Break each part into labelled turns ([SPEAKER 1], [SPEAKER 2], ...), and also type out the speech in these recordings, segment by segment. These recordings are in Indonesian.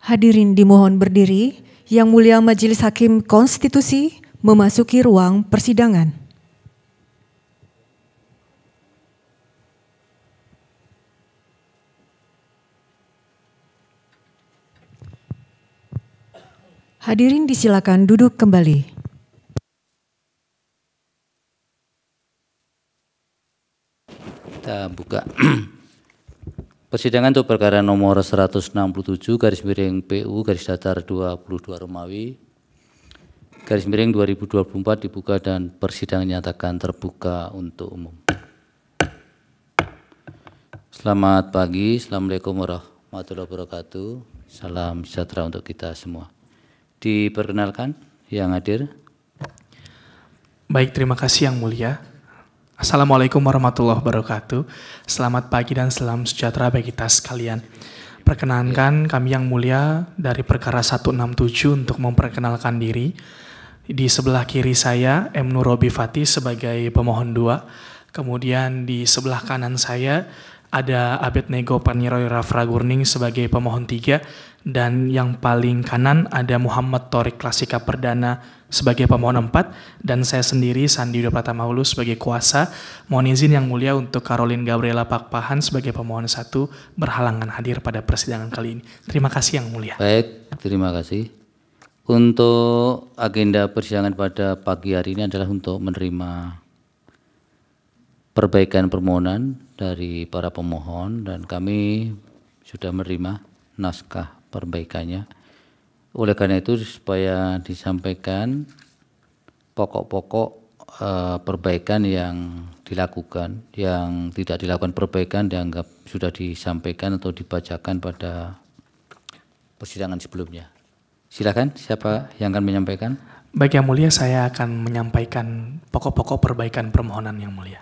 [SPEAKER 1] Hadirin dimohon berdiri, Yang Mulia Majelis Hakim Konstitusi memasuki ruang persidangan. Hadirin disilakan duduk kembali.
[SPEAKER 2] Kita buka persidangan untuk perkara nomor 167 garis miring PU garis datar 22 Romawi garis miring 2024 dibuka dan persidangan nyatakan terbuka untuk umum. Selamat pagi, Assalamualaikum warahmatullahi wabarakatuh. Salam sejahtera untuk kita semua. Diperkenalkan yang hadir.
[SPEAKER 3] Baik, terima kasih Yang Mulia. Assalamualaikum warahmatullahi wabarakatuh. Selamat pagi dan salam sejahtera bagi kita sekalian. Perkenankan kami Yang Mulia dari perkara 167 untuk memperkenalkan diri. Di sebelah kiri saya M. Nurobi Fatih sebagai pemohon 2. Kemudian di sebelah kanan saya ada Abednego Paniroy Rafragurning sebagai pemohon 3. Dan yang paling kanan ada Muhammad Torik Klasika Perdana sebagai pemohon 4. Dan saya sendiri Sandi Yuda Pratamaulu sebagai kuasa. Mohon izin Yang Mulia untuk Caroline Gabriela Pakpahan sebagai pemohon 1 berhalangan hadir pada persidangan kali ini. Terima kasih Yang Mulia.
[SPEAKER 2] Baik, terima kasih. Untuk agenda persidangan pada pagi hari ini adalah untuk menerima perbaikan permohonan dari para pemohon dan kami sudah menerima naskah perbaikannya. Oleh karena itu supaya disampaikan pokok-pokok perbaikan yang dilakukan, yang tidak dilakukan perbaikan dianggap sudah disampaikan atau dibacakan pada persidangan sebelumnya. Silakan, siapa yang akan menyampaikan?
[SPEAKER 3] Baik Yang Mulia, saya akan menyampaikan pokok-pokok perbaikan permohonan Yang Mulia.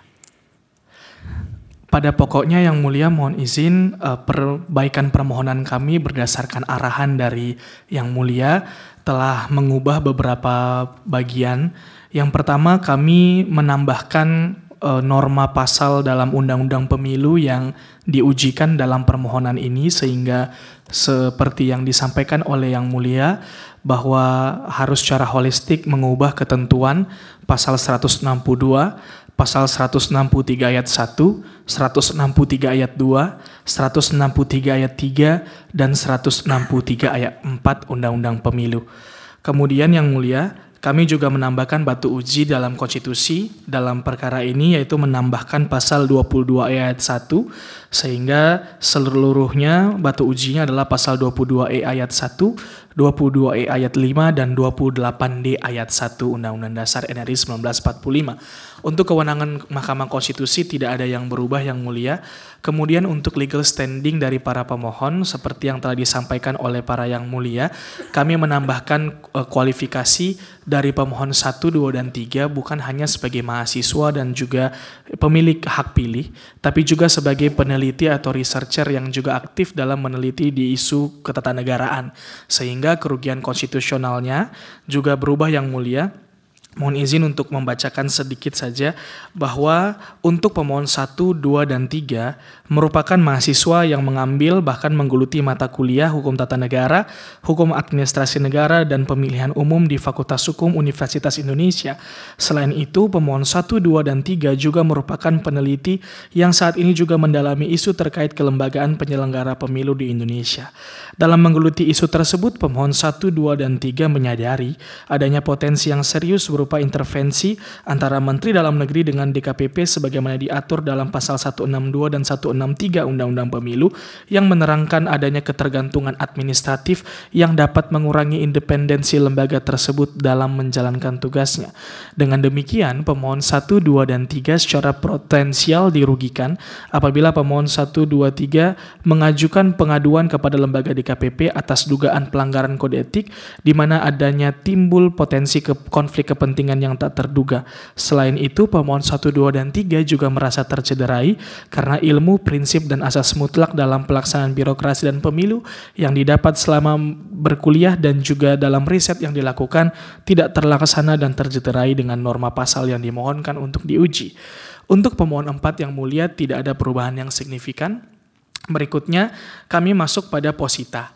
[SPEAKER 3] Pada pokoknya Yang Mulia mohon izin perbaikan permohonan kami berdasarkan arahan dari Yang Mulia telah mengubah beberapa bagian. Yang pertama kami menambahkan norma pasal dalam Undang-Undang Pemilu yang diujikan dalam permohonan ini sehingga seperti yang disampaikan oleh Yang Mulia bahwa harus secara holistik mengubah ketentuan pasal 162, pasal 163 ayat 1, 163 ayat 2, 163 ayat 3, dan 163 ayat 4 Undang-Undang Pemilu. Kemudian Yang Mulia, kami juga menambahkan batu uji dalam konstitusi dalam perkara ini yaitu menambahkan pasal 22 ayat 1 sehingga seluruhnya batu ujinya adalah pasal 22E ayat 1, 22E ayat 5, dan 28D ayat 1 Undang-Undang Dasar RI 1945. Untuk kewenangan Mahkamah Konstitusi tidak ada yang berubah Yang Mulia. Kemudian untuk legal standing dari para pemohon seperti yang telah disampaikan oleh para Yang Mulia, kami menambahkan kualifikasi dari pemohon 1, 2, dan 3 bukan hanya sebagai mahasiswa dan juga pemilik hak pilih, tapi juga sebagai peneliti atau researcher yang juga aktif dalam meneliti di isu ketatanegaraan. Sehingga kerugian konstitusionalnya juga berubah Yang Mulia. Mohon izin untuk membacakan sedikit saja bahwa untuk pemohon 1, 2, dan 3 merupakan mahasiswa yang mengambil bahkan menggeluti mata kuliah Hukum Tata Negara, Hukum Administrasi Negara, dan Pemilihan Umum di Fakultas Hukum Universitas Indonesia. Selain itu, pemohon 1, 2, dan 3 juga merupakan peneliti yang saat ini juga mendalami isu terkait kelembagaan penyelenggara pemilu di Indonesia. Dalam menggeluti isu tersebut, pemohon 1, 2, dan 3 menyadari adanya potensi yang serius berupa intervensi antara Menteri Dalam Negeri dengan DKPP sebagaimana diatur dalam pasal 162 dan 163 Undang-Undang Pemilu yang menerangkan adanya ketergantungan administratif yang dapat mengurangi independensi lembaga tersebut dalam menjalankan tugasnya. Dengan demikian, pemohon 1, 2, dan 3 secara potensial dirugikan apabila pemohon 1, 2, 3 mengajukan pengaduan kepada lembaga DKPP atas dugaan pelanggaran kode etik di mana adanya timbul potensi konflik kepentingan yang tak terduga. Selain itu, pemohon 1, 2, dan 3 juga merasa tercederai karena ilmu, prinsip, dan asas mutlak dalam pelaksanaan birokrasi dan pemilu yang didapat selama berkuliah dan juga dalam riset yang dilakukan tidak terlaksana dan tercederai dengan norma pasal yang dimohonkan untuk diuji. Untuk pemohon 4 Yang Mulia tidak ada perubahan yang signifikan. Berikutnya kami masuk pada posita.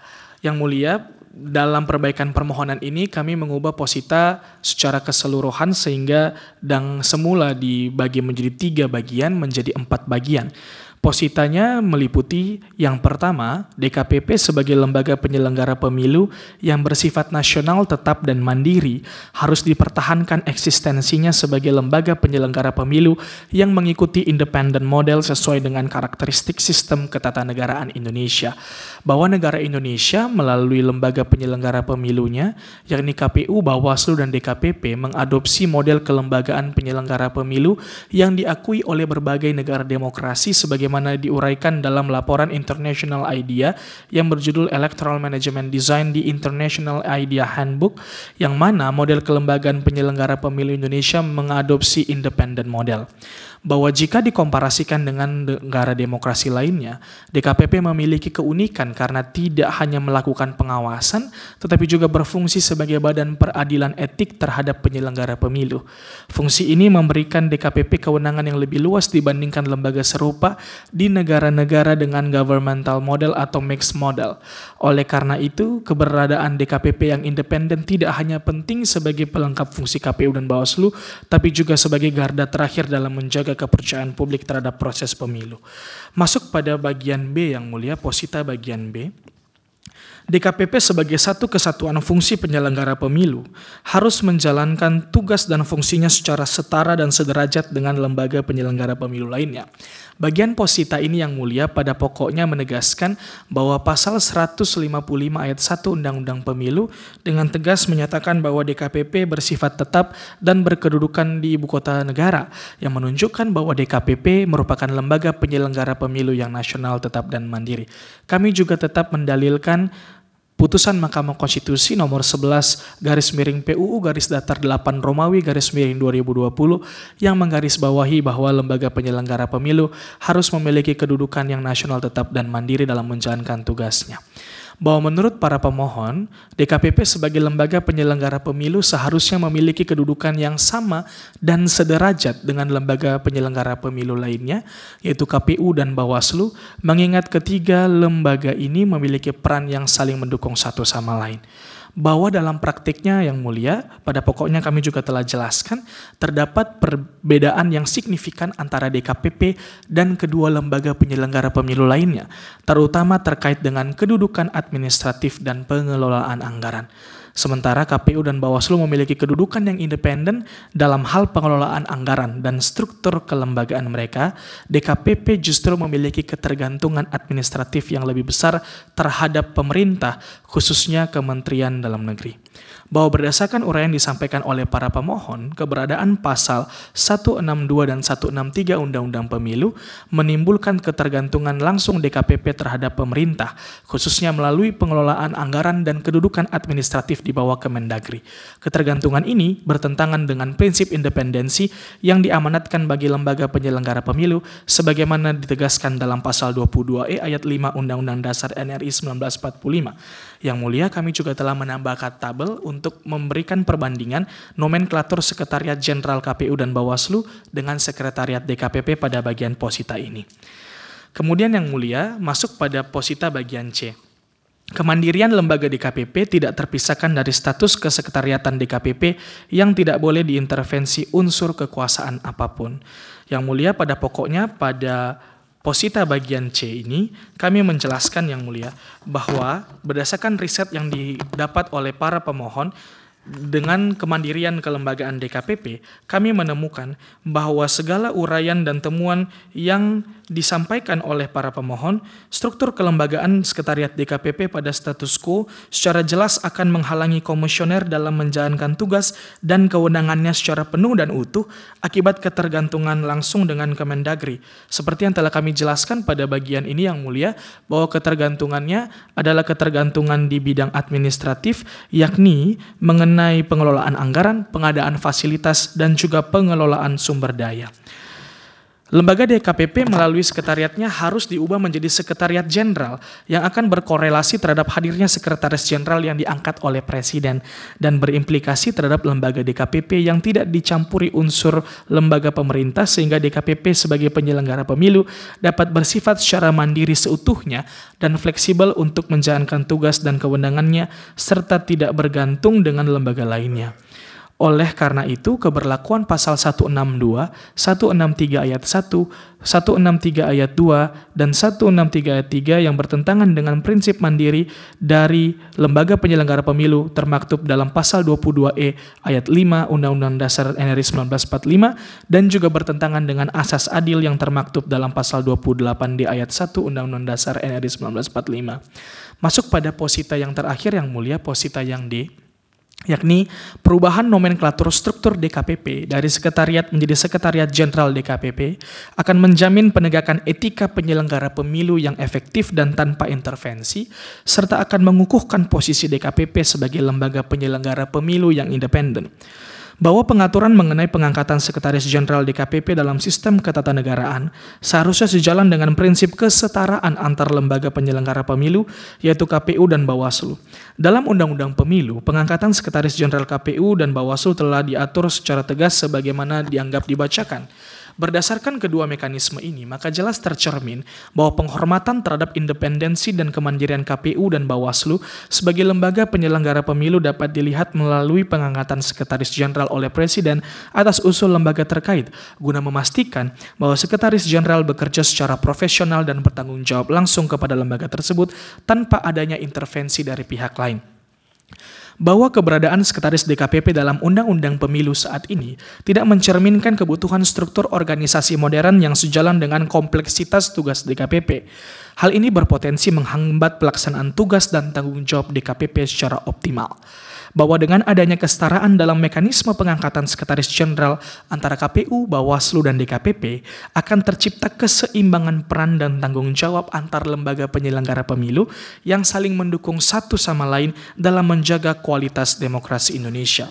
[SPEAKER 3] Yang Mulia, dalam perbaikan permohonan ini kami mengubah posita secara keseluruhan sehingga yang semula dibagi menjadi 3 bagian menjadi 4 bagian. Positanya meliputi yang pertama, DKPP sebagai lembaga penyelenggara pemilu yang bersifat nasional, tetap, dan mandiri harus dipertahankan eksistensinya sebagai lembaga penyelenggara pemilu yang mengikuti independent model sesuai dengan karakteristik sistem ketatanegaraan Indonesia. Bahwa negara Indonesia melalui lembaga penyelenggara pemilunya, yakni KPU, Bawaslu, dan DKPP mengadopsi model kelembagaan penyelenggara pemilu yang diakui oleh berbagai negara demokrasi sebagaimana diuraikan dalam laporan International IDEA yang berjudul Electoral Management Design di International IDEA Handbook, yang mana model kelembagaan penyelenggara pemilu Indonesia mengadopsi independent model. Bahwa jika dikomparasikan dengan negara demokrasi lainnya, DKPP memiliki keunikan karena tidak hanya melakukan pengawasan, tetapi juga berfungsi sebagai badan peradilan etik terhadap penyelenggara pemilu. Fungsi ini memberikan DKPP kewenangan yang lebih luas dibandingkan lembaga serupa di negara-negara dengan governmental model atau mixed model. Oleh karena itu, keberadaan DKPP yang independen tidak hanya penting sebagai pelengkap fungsi KPU dan Bawaslu, tapi juga sebagai garda terakhir dalam menjaga kepercayaan publik terhadap proses pemilu. Masuk pada bagian B yang mulia, posita bagian B. DKPP sebagai satu kesatuan fungsi penyelenggara pemilu harus menjalankan tugas dan fungsinya secara setara dan sederajat dengan lembaga penyelenggara pemilu lainnya. Bagian posita ini yang mulia pada pokoknya menegaskan bahwa pasal 155 ayat 1 Undang-Undang Pemilu dengan tegas menyatakan bahwa DKPP bersifat tetap dan berkedudukan di ibu kota negara, yang menunjukkan bahwa DKPP merupakan lembaga penyelenggara pemilu yang nasional, tetap, dan mandiri. Kami juga tetap mendalilkan Putusan Mahkamah Konstitusi nomor 11 /PUU _8 Romawi _2020 yang menggarisbawahi bahwa lembaga penyelenggara pemilu harus memiliki kedudukan yang nasional, tetap, dan mandiri dalam menjalankan tugasnya. Bahwa menurut para pemohon, DKPP sebagai lembaga penyelenggara pemilu seharusnya memiliki kedudukan yang sama dan sederajat dengan lembaga penyelenggara pemilu lainnya, yaitu KPU dan Bawaslu, mengingat ketiga lembaga ini memiliki peran yang saling mendukung satu sama lain. Bahwa dalam praktiknya yang mulia, pada pokoknya kami juga telah jelaskan, terdapat perbedaan yang signifikan antara DKPP dan kedua lembaga penyelenggara pemilu lainnya, terutama terkait dengan kedudukan administratif dan pengelolaan anggaran. Sementara KPU dan Bawaslu memiliki kedudukan yang independen dalam hal pengelolaan anggaran dan struktur kelembagaan mereka, DKPP justru memiliki ketergantungan administratif yang lebih besar terhadap pemerintah, khususnya Kementerian Dalam Negeri. Bahwa berdasarkan uraian disampaikan oleh para pemohon, keberadaan pasal 162 dan 163 Undang-Undang Pemilu menimbulkan ketergantungan langsung DKPP terhadap pemerintah, khususnya melalui pengelolaan anggaran dan kedudukan administratif di bawah Kemendagri. Ketergantungan ini bertentangan dengan prinsip independensi yang diamanatkan bagi lembaga penyelenggara pemilu sebagaimana ditegaskan dalam pasal 22E ayat 5 Undang-Undang Dasar NRI 1945. Yang mulia, kami juga telah menambahkan tabel untuk memberikan perbandingan nomenklatur Sekretariat Jenderal KPU dan Bawaslu dengan Sekretariat DKPP pada bagian posita ini. Kemudian yang mulia, masuk pada posita bagian C. Kemandirian lembaga DKPP tidak terpisahkan dari status kesekretariatan DKPP yang tidak boleh diintervensi unsur kekuasaan apapun. Yang mulia, pada pokoknya pada posita bagian C ini, kami menjelaskan yang mulia bahwa berdasarkan riset yang didapat oleh para pemohon dengan kemandirian kelembagaan DKPP, kami menemukan bahwa segala uraian dan temuan yang disampaikan oleh para pemohon, struktur kelembagaan Sekretariat DKPP pada status quo secara jelas akan menghalangi komisioner dalam menjalankan tugas dan kewenangannya secara penuh dan utuh akibat ketergantungan langsung dengan Kemendagri. Seperti yang telah kami jelaskan pada bagian ini yang mulia, bahwa ketergantungannya adalah ketergantungan di bidang administratif, yakni mengenai pengelolaan anggaran, pengadaan fasilitas, dan juga pengelolaan sumber daya. Lembaga DKPP melalui sekretariatnya harus diubah menjadi sekretariat jenderal yang akan berkorelasi terhadap hadirnya sekretaris jenderal yang diangkat oleh Presiden dan berimplikasi terhadap lembaga DKPP yang tidak dicampuri unsur lembaga pemerintah sehingga DKPP sebagai penyelenggara pemilu dapat bersifat secara mandiri seutuhnya dan fleksibel untuk menjalankan tugas dan kewenangannya serta tidak bergantung dengan lembaga lainnya. Oleh karena itu, keberlakuan pasal 162, 163 ayat 1, 163 ayat 2, dan 163 ayat 3 yang bertentangan dengan prinsip mandiri dari lembaga penyelenggara pemilu termaktub dalam pasal 22E ayat 5 Undang-Undang Dasar NRI 1945 dan juga bertentangan dengan asas adil yang termaktub dalam pasal 28D ayat 1 Undang-Undang Dasar NRI 1945. Masuk pada posita yang terakhir yang mulia, posita yang D, yakni perubahan nomenklatur struktur DKPP dari sekretariat menjadi sekretariat jenderal DKPP akan menjamin penegakan etika penyelenggara pemilu yang efektif dan tanpa intervensi, serta akan mengukuhkan posisi DKPP sebagai lembaga penyelenggara pemilu yang independen. Bahwa pengaturan mengenai pengangkatan sekretaris jenderal DKPP dalam sistem ketatanegaraan seharusnya sejalan dengan prinsip kesetaraan antar lembaga penyelenggara pemilu, yaitu KPU dan Bawaslu. Dalam Undang-Undang Pemilu, pengangkatan sekretaris jenderal KPU dan Bawaslu telah diatur secara tegas sebagaimana dianggap dibacakan. Berdasarkan kedua mekanisme ini, maka jelas tercermin bahwa penghormatan terhadap independensi dan kemandirian KPU dan Bawaslu sebagai lembaga penyelenggara pemilu dapat dilihat melalui pengangkatan sekretaris jenderal oleh Presiden atas usul lembaga terkait, guna memastikan bahwa sekretaris jenderal bekerja secara profesional dan bertanggung jawab langsung kepada lembaga tersebut tanpa adanya intervensi dari pihak lain. Bahwa keberadaan sekretaris DKPP dalam Undang-Undang Pemilu saat ini tidak mencerminkan kebutuhan struktur organisasi modern yang sejalan dengan kompleksitas tugas DKPP. Hal ini berpotensi menghambat pelaksanaan tugas dan tanggung jawab DKPP secara optimal. Bahwa dengan adanya kesetaraan dalam mekanisme pengangkatan sekretaris jenderal antara KPU, Bawaslu, dan DKPP akan tercipta keseimbangan peran dan tanggung jawab antar lembaga penyelenggara pemilu yang saling mendukung satu sama lain dalam menjaga kualitas demokrasi Indonesia.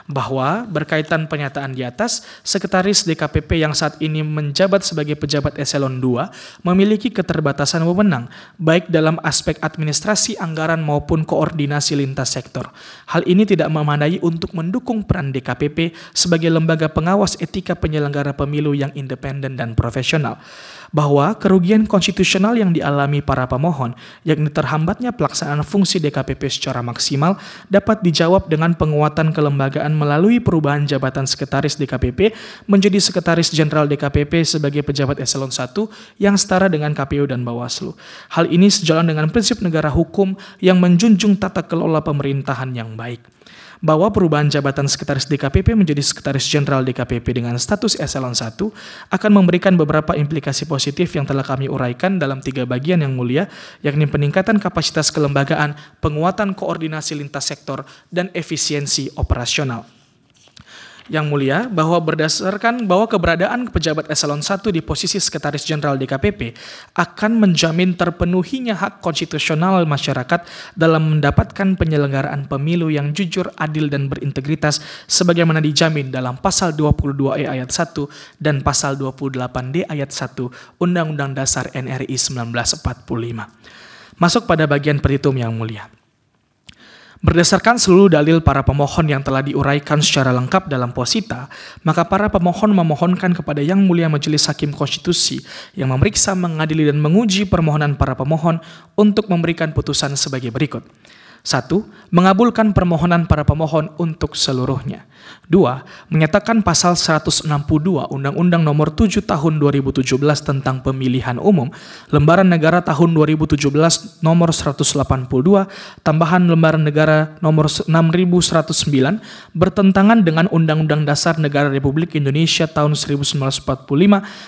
[SPEAKER 3] Bahwa berkaitan pernyataan di atas, sekretaris DKPP yang saat ini menjabat sebagai pejabat eselon 2 memiliki keterbatasan wewenang, baik dalam aspek administrasi, anggaran maupun koordinasi lintas sektor. Hal ini tidak memadai untuk mendukung peran DKPP sebagai lembaga pengawas etika penyelenggara pemilu yang independen dan profesional. Bahwa kerugian konstitusional yang dialami para pemohon, yakni terhambatnya pelaksanaan fungsi DKPP secara maksimal, dapat dijawab dengan penguatan kelembagaan melalui perubahan jabatan sekretaris DKPP menjadi sekretaris jenderal DKPP sebagai pejabat eselon 1 yang setara dengan KPU dan Bawaslu. Hal ini sejalan dengan prinsip negara hukum yang menjunjung tata kelola pemerintahan yang baik. Bahwa perubahan jabatan sekretaris DKPP menjadi sekretaris jenderal DKPP dengan status eselon 1 akan memberikan beberapa implikasi positif yang telah kami uraikan dalam 3 bagian yang mulia, yakni peningkatan kapasitas kelembagaan, penguatan koordinasi lintas sektor, dan efisiensi operasional. Yang mulia, bahwa berdasarkan bahwa keberadaan pejabat eselon 1 di posisi sekretaris jenderal DKPP akan menjamin terpenuhinya hak konstitusional masyarakat dalam mendapatkan penyelenggaraan pemilu yang jujur, adil, dan berintegritas sebagaimana dijamin dalam pasal 22E ayat 1 dan pasal 28D ayat 1 Undang-Undang Dasar NRI 1945. Masuk pada bagian petitum yang mulia. Berdasarkan seluruh dalil para pemohon yang telah diuraikan secara lengkap dalam posita, maka para pemohon memohonkan kepada Yang Mulia Majelis Hakim Konstitusi yang memeriksa, mengadili, dan menguji permohonan para pemohon untuk memberikan putusan sebagai berikut. 1. Mengabulkan permohonan para pemohon untuk seluruhnya. 2. Menyatakan pasal 162 Undang-Undang Nomor 7 Tahun 2017 tentang Pemilihan Umum, Lembaran Negara Tahun 2017 Nomor 182, tambahan Lembaran Negara Nomor 6109 bertentangan dengan Undang-Undang Dasar Negara Republik Indonesia tahun 1945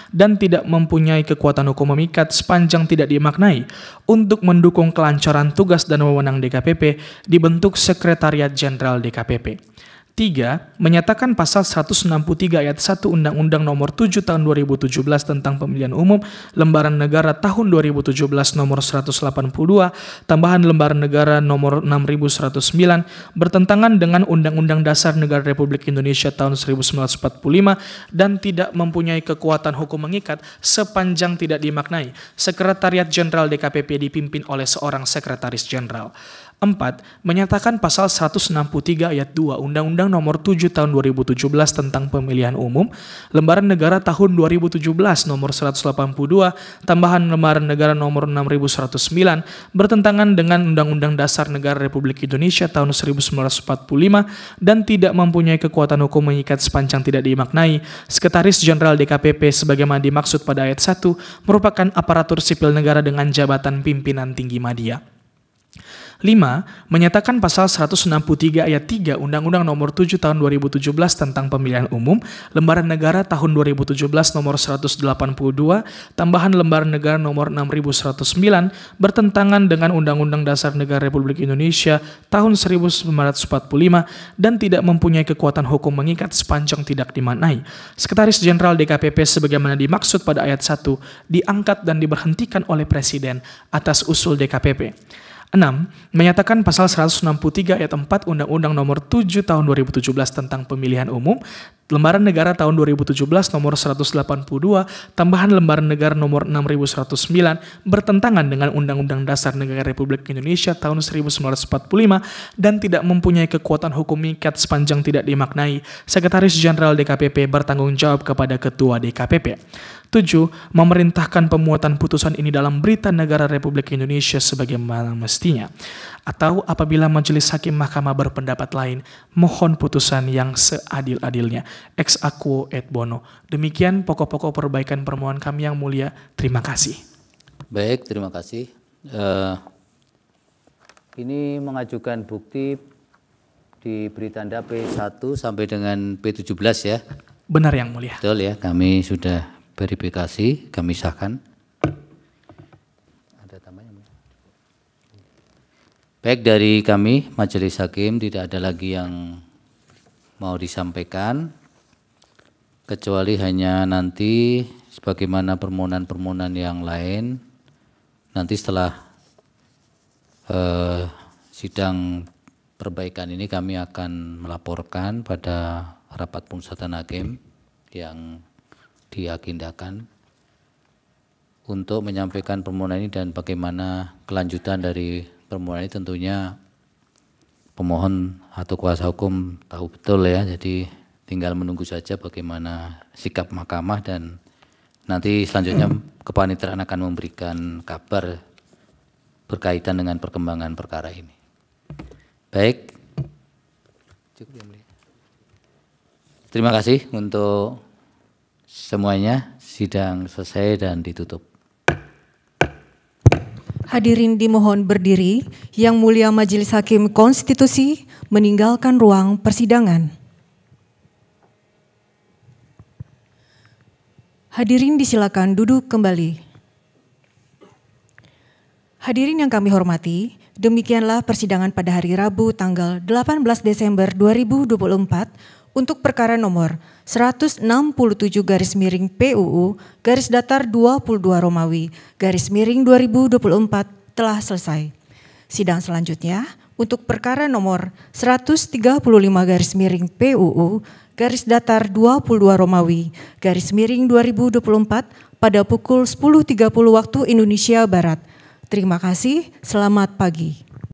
[SPEAKER 3] dan tidak mempunyai kekuatan hukum memikat sepanjang tidak dimaknai untuk mendukung kelancaran tugas dan wewenang DKPP dibentuk Sekretariat Jenderal DKPP. 3. Menyatakan pasal 163 ayat 1 Undang-Undang Nomor 7 Tahun 2017 tentang Pemilihan Umum Lembaran Negara Tahun 2017 Nomor 182 tambahan Lembaran Negara Nomor 6109 bertentangan dengan Undang-Undang Dasar Negara Republik Indonesia tahun 1945 dan tidak mempunyai kekuatan hukum mengikat sepanjang tidak dimaknai. Sekretariat Jenderal DKPP dipimpin oleh seorang Sekretaris Jenderal. 4. Menyatakan pasal 163 ayat 2 Undang-Undang Nomor 7 Tahun 2017 tentang Pemilihan Umum Lembaran Negara Tahun 2017 Nomor 182 tambahan Lembaran Negara Nomor 6109 bertentangan dengan Undang-Undang Dasar Negara Republik Indonesia tahun 1945 dan tidak mempunyai kekuatan hukum mengikat sepanjang tidak dimaknai. Sekretaris Jenderal DKPP sebagaimana dimaksud pada ayat 1 merupakan aparatur sipil negara dengan jabatan pimpinan tinggi media. 5. Menyatakan pasal 163 ayat 3 Undang-Undang Nomor 7 Tahun 2017 tentang Pemilihan Umum Lembaran Negara Tahun 2017 Nomor 182 tambahan Lembaran Negara Nomor 6109 bertentangan dengan Undang-Undang Dasar Negara Republik Indonesia tahun 1945 dan tidak mempunyai kekuatan hukum mengikat sepanjang tidak dimaknai. Sekretaris Jenderal DKPP sebagaimana dimaksud pada ayat 1 diangkat dan diberhentikan oleh Presiden atas usul DKPP. 6. Menyatakan pasal 163 ayat 4 Undang-Undang Nomor 7 Tahun 2017 tentang Pemilihan Umum Lembaran Negara Tahun 2017 Nomor 182 tambahan Lembaran Negara Nomor 6109 bertentangan dengan Undang-Undang Dasar Negara Republik Indonesia tahun 1945 dan tidak mempunyai kekuatan hukum mengikat sepanjang tidak dimaknai. Sekretaris Jenderal DKPP bertanggung jawab kepada Ketua DKPP. 7. Memerintahkan pemuatan putusan ini dalam Berita Negara Republik Indonesia sebagaimana mestinya. Atau apabila Majelis Hakim Mahkamah berpendapat lain, mohon putusan yang seadil-adilnya. Ex aequo et bono. Demikian pokok-pokok perbaikan permohonan kami yang mulia. Terima kasih.
[SPEAKER 2] Baik, terima kasih. Ini mengajukan bukti diberi tanda P1 sampai dengan P17 ya?
[SPEAKER 3] Benar yang mulia.
[SPEAKER 2] Betul ya, kami sudah verifikasi, kami sahkan. Ada tambahnya? Baik, dari kami Majelis Hakim tidak ada lagi yang mau disampaikan, kecuali hanya nanti sebagaimana permohonan-permohonan yang lain, nanti setelah sidang perbaikan ini kami akan melaporkan pada rapat pemusatan hakim yang diagendakan untuk menyampaikan permohonan ini dan bagaimana kelanjutan dari permohonan ini. Tentunya pemohon atau kuasa hukum tahu betul ya, jadi tinggal menunggu saja bagaimana sikap mahkamah dan nanti selanjutnya kepanitraan akan memberikan kabar berkaitan dengan perkembangan perkara ini. Baik, terima kasih untuk semuanya. Sidang selesai dan ditutup.
[SPEAKER 1] Hadirin dimohon berdiri. Yang Mulia Majelis Hakim Konstitusi meninggalkan ruang persidangan. Hadirin disilakan duduk kembali. Hadirin yang kami hormati, demikianlah persidangan pada hari Rabu tanggal 18 Desember 2024 untuk perkara nomor 167/PUU _22 Romawi _2024 telah selesai. Sidang selanjutnya untuk perkara nomor 135/PUU _22 Romawi _2024 pada pukul 10.30 waktu Indonesia Barat. Terima kasih, selamat pagi.